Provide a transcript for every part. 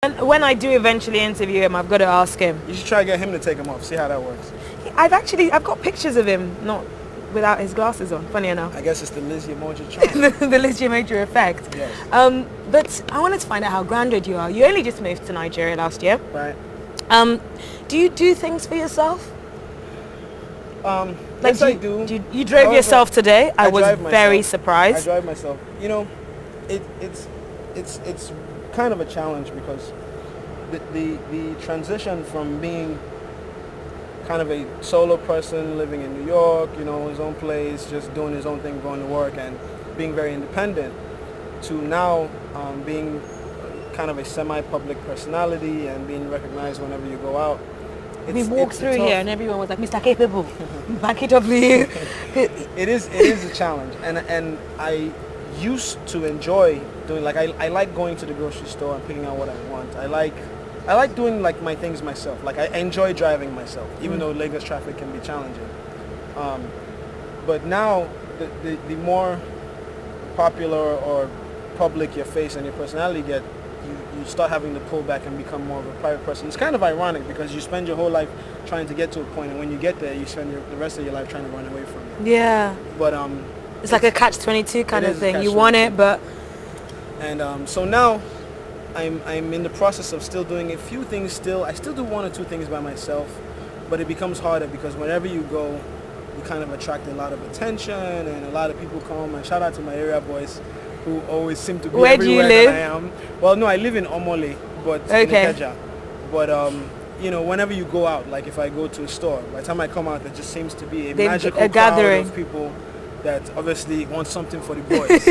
And when I do eventually interview him, I've got to ask him. You should try to get him to take them off. See how that works. I've got pictures of him not without his glasses on. Funny enough. I guess it's the Yemoja charm. The Yemoja effect. Yes. But I wanted to find out how grounded you are. You only just moved to Nigeria last year. Right. Do you do things for yourself? Yes, I do. You drove However, yourself today. I was very I surprised. drive myself. You know, it's kind of a challenge because the transition from being kind of a solo person living in New York, you know, his own place, just doing his own thing, going to work and being very independent, to now being kind of a semi-public personality and being recognized whenever you go out. We walked through here and everyone was like, Mr. Capable, back it up for you. It is a challenge, and I used to enjoy doing, like, I like going to the grocery store and picking out what I want. I like doing like my things myself. Like I enjoy driving myself, even though Lagos traffic can be challenging. But now the more popular or public your face and your personality get, you start having to pull back and become more of a private person. It's kind of ironic because you spend your whole life trying to get to a point, and when you get there, you spend the rest of your life trying to run away from it. Yeah. But it's like a catch-22 kind of thing. You want it, but... And so now I'm in the process of still doing a few things still. I still do one or two things by myself, but it becomes harder because whenever you go, you kind of attract a lot of attention and a lot of people come. And shout out to my area boys who always seem to be Where do you everywhere live? that I am. Well, no, I live in Omole, but in Ikeja. But you know, whenever you go out, like if I go to a store, by the time I come out, there just seems to be a magical gathering crowd of people that obviously want something for the boys.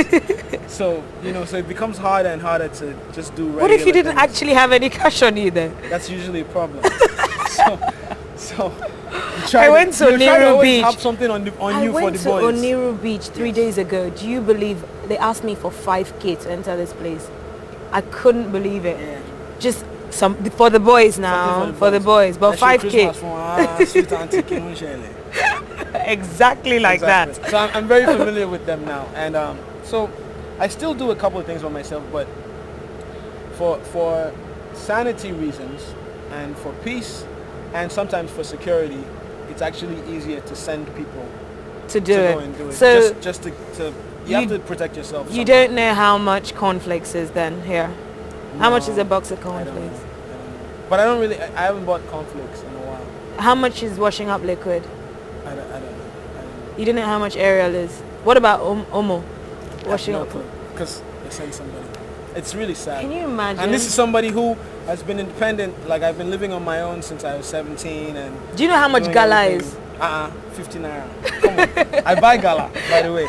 So, you know, so it becomes harder and harder to just do regular What if you didn't things. actually have any cash on you then? That's usually a problem. so I went to Oniru Beach. Have something on you for the boys. I went to Oniru Beach 3 days ago. Do you believe they asked me for 5K to enter this place? I couldn't believe it. Yeah. Just some for the boys now, for the boys. But 5K. Exactly like that. So I'm very familiar with them now, and so I still do a couple of things by myself, but for sanity reasons and for peace and sometimes for security, it's actually easier to send people to go and do it. So just to you have to protect yourself. You don't know how much cornflakes is then here? No, how much is a box of cornflakes? I don't know. But I haven't bought cornflakes in a while. How much is washing up liquid? I don't know. You don't know how much Ariel is? What about Omo? Washing up? Because they send somebody. It's really sad. Can you imagine? And this is somebody who has been independent. Like I've been living on my own since I was 17. And do you know how much gala is? 50 naira. Come on. I buy gala, by the way.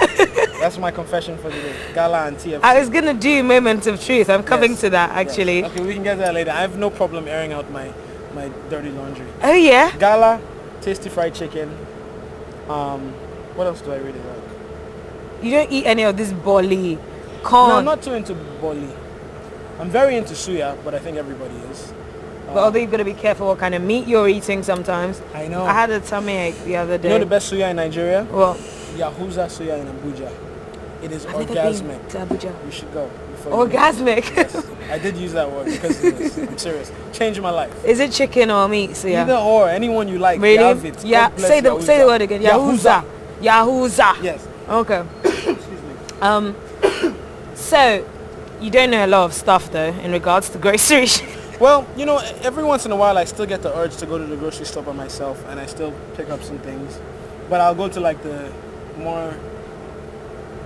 That's my confession for the day. Gala and TFC. I was going to do moment of truth. I'm coming to that actually. Yes. Okay, we can get that later. I have no problem airing out my dirty laundry. Oh yeah? Gala, tasty fried chicken. What else do I really like? You don't eat any of this boli, corn? No, I'm not too into boli. I'm very into suya, but I think everybody is. But although you've got to be careful what kind of meat you're eating sometimes. I know. I had a tummy ache the other day. You know the best suya in Nigeria? Well, Yahuza suya in Abuja. It is I've never orgasmic. been to Abuja. You should go. Orgasmic? Yes. I did use that word because of this. I'm serious. Changed my life. Is it chicken or meat? So yeah. Either or, anyone you like. Really? You have it. Yeah. Say the word again. Yahuza. Yahuza. Yes. Okay. Excuse me. So you don't know a lot of stuff though in regards to groceries. Well, you know, every once in a while I still get the urge to go to the grocery store by myself, and I still pick up some things. But I'll go to like the more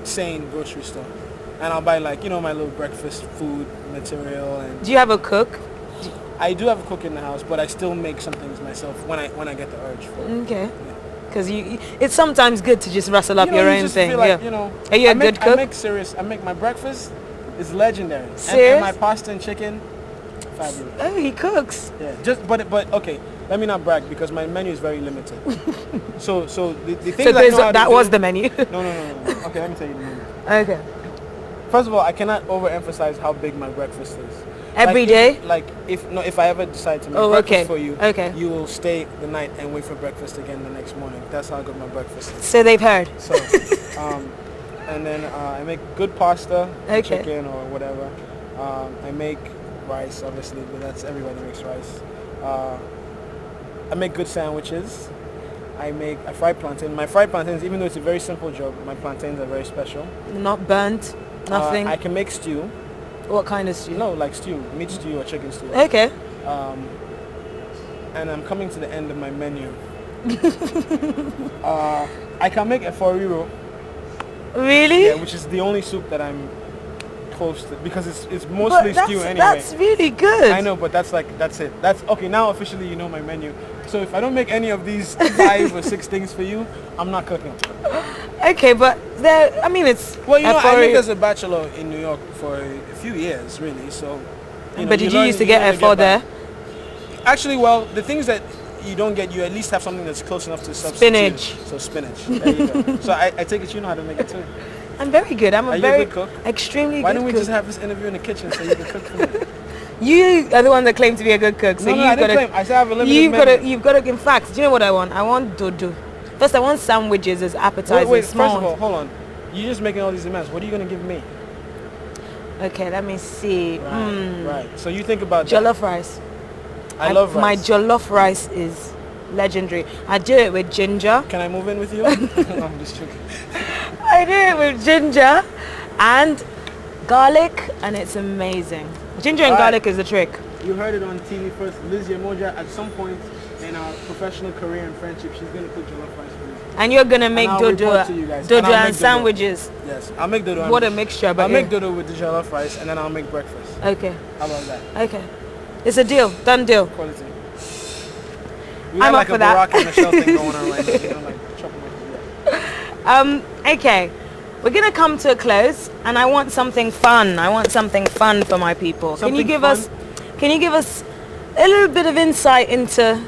sane grocery store, and I'll buy like, you know, my little breakfast food material. And do you have a cook? I do have a cook in the house, but I still make some things myself when I get the urge for it. Okay. Because it's sometimes good to just rustle up your own thing. Like, you know, are you a good cook? I make my breakfast is legendary. Serious? And my pasta and chicken, fabulous. Oh, he cooks. Yeah, but okay. Let me not brag because my menu is very limited. so the things I know how to that do, was the menu. No. Okay, let me tell you the menu. Okay. First of all, I cannot overemphasize how big my breakfast is. Every day? If I ever decide to make breakfast for you, you will stay the night and wait for breakfast again the next morning. That's how good my breakfast is. So they've heard. So, and then I make good pasta, chicken or whatever. I make rice, obviously, but everybody makes rice. I make good sandwiches. I fry plantain. My fried plantains, even though it's a very simple job, my plantains are very special. Not burnt, nothing. I can make stew. What kind of stew? No, like stew, meat stew or chicken stew. Okay. And I'm coming to the end of my menu. I can make a foriro. Really? Yeah, which is the only soup that I'm close to, because it's mostly stew anyway. That's really good. I know, but that's it. That's okay. Now officially you know my menu. So if I don't make any of these 5 or 6 things for you, I'm not cooking. Okay, but it's... Well, I lived as a bachelor in New York for a few years, really. So. But did you used to get F4 there? Actually, well, the things that you don't get, you at least have something that's close enough to substitute. Spinach. So spinach. There you go. So I take it you know how to make it too. I'm very good. I'm Are a you very a good cook? extremely Why good don't we cook. just have this interview in the kitchen so you can cook for me? You are the one that claimed to be a good cook, so No, I didn't claim. I said I have a limited menu. You've got to. In fact, do you know what I want? I want dodo. First, I want sandwiches as appetizers. Wait, small first of all, ones. hold on. You're just making all these demands. What are you gonna give me? Okay, let me see. Right. So you think about Jollof rice. I love rice. My jollof rice is legendary. I do it with ginger. Can I move in with you? No, I'm just joking. I do it with ginger and garlic, and it's amazing. Ginger and garlic is the trick. You heard it on TV first. Liz Yemoja, at some point in our professional career and friendship, she's gonna cook jollof rice for you. And you're gonna make I'll dodo report to you guys. and I'll make sandwiches. Yes, I'll make dodo. What a mixture! But I'll make dodo with the jollof rice, and then I'll make breakfast. Okay. How about that? Okay. It's a deal. Done deal. Quality. We I'm got up like for a that. Barack and Michelle thing going on right now. Like chopping my Okay. We're gonna come to a close, and I want something fun. I want something fun for my people. Can you give us a little bit of insight into